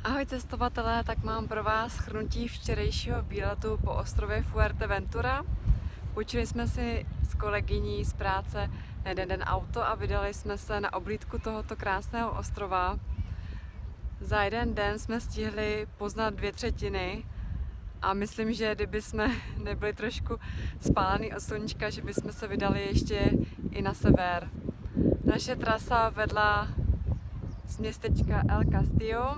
Ahoj cestovatelé, tak mám pro vás shrnutí včerejšího výletu po ostrově Fuerteventura. Půjčili jsme si s kolegyní z práce na jeden den auto a vydali jsme se na oblídku tohoto krásného ostrova. Za jeden den jsme stihli poznat 2/3 a myslím, že kdyby jsme nebyli trošku spálený od sluníčka, že bychom se vydali ještě i na sever. Naše trasa vedla z městečka El Castillo.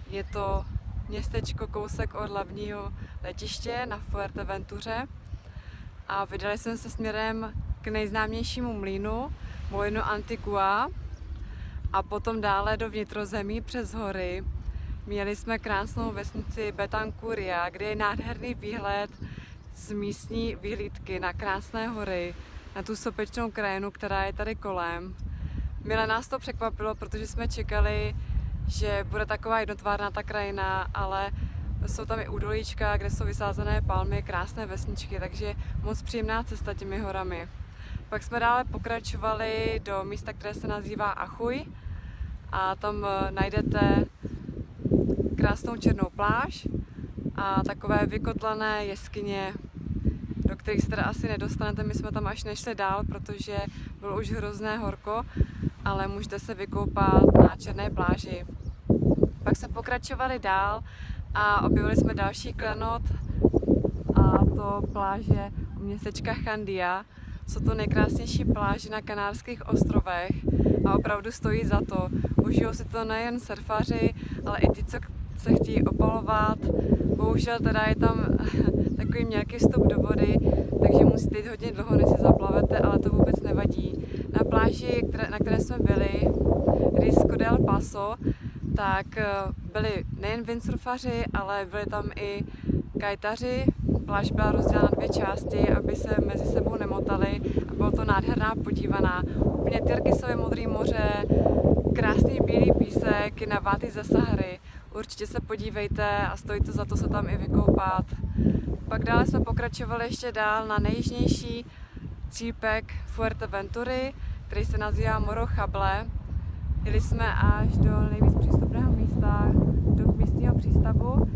Je to městečko kousek od hlavního letiště na Fuerteventuře a vydali jsme se směrem k nejznámějšímu mlýnu Molino Antigua a potom dále do vnitrozemí přes hory. Měli jsme krásnou vesnici Betancuria, kde je nádherný výhled z místní vyhlídky na krásné hory, na tu sopečnou krajinu, která je tady kolem. Mile nás to překvapilo, protože jsme čekali, že bude taková jednotvárná ta krajina, ale jsou tam i údolíčka, kde jsou vysázené palmy, krásné vesničky, takže moc příjemná cesta těmi horami. Pak jsme dále pokračovali do místa, které se nazývá Achuy a tam najdete krásnou černou pláž a takové vykotlané jeskyně, do kterých se teda asi nedostanete. My jsme tam až nešli dál, protože bylo už hrozné horko, ale můžete se vykoupat na černé pláži. Pak jsme pokračovali dál a objevili jsme další klenot, a to pláže u městečka Chandia. Jsou to nejkrásnější pláže na Kanárských ostrovech a opravdu stojí za to. Užijou si to nejen surfaři, ale i ti, co se chtějí opalovat. Bohužel teda je tam takový mělký vstup do vody, takže musíte jít hodně dlouho, než si zaplavete, ale to vůbec nevadí. Na pláži, na které jsme byli, Risco del Paso, tak byli nejen windsurfaři, ale byli tam i kajtaři. Pláž byla rozdělena na 2 části, aby se mezi sebou nemotali a bylo to nádherná podívaná. Úplně tyrkysové modré moře, krásný bílý písek, navátý ze Sahary. Určitě se podívejte a stojí to za to se tam i vykoupat. Pak dále jsme pokračovali ještě dál na nejjižnější cípek Fuerteventury, který se nazývá Morro Chable. Jeli jsme až do nejvíc přístupného místa, do místního přístavu.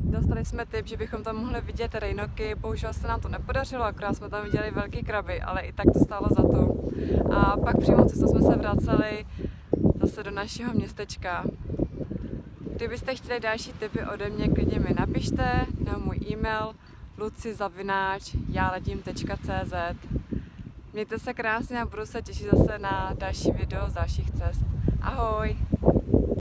Dostali jsme tip, že bychom tam mohli vidět rejnoky, bohužel se nám to nepodařilo, akorát jsme tam viděli velký kraby, ale i tak to stálo za to. A pak přímo cestou jsme se vraceli zase do našeho městečka. Kdybyste chtěli další tipy ode mě, klidně mi napište na můj e-mail luci@jaletim.cz. Mějte se krásně a budu se těšit zase na další video z dalších cest. Ahoj!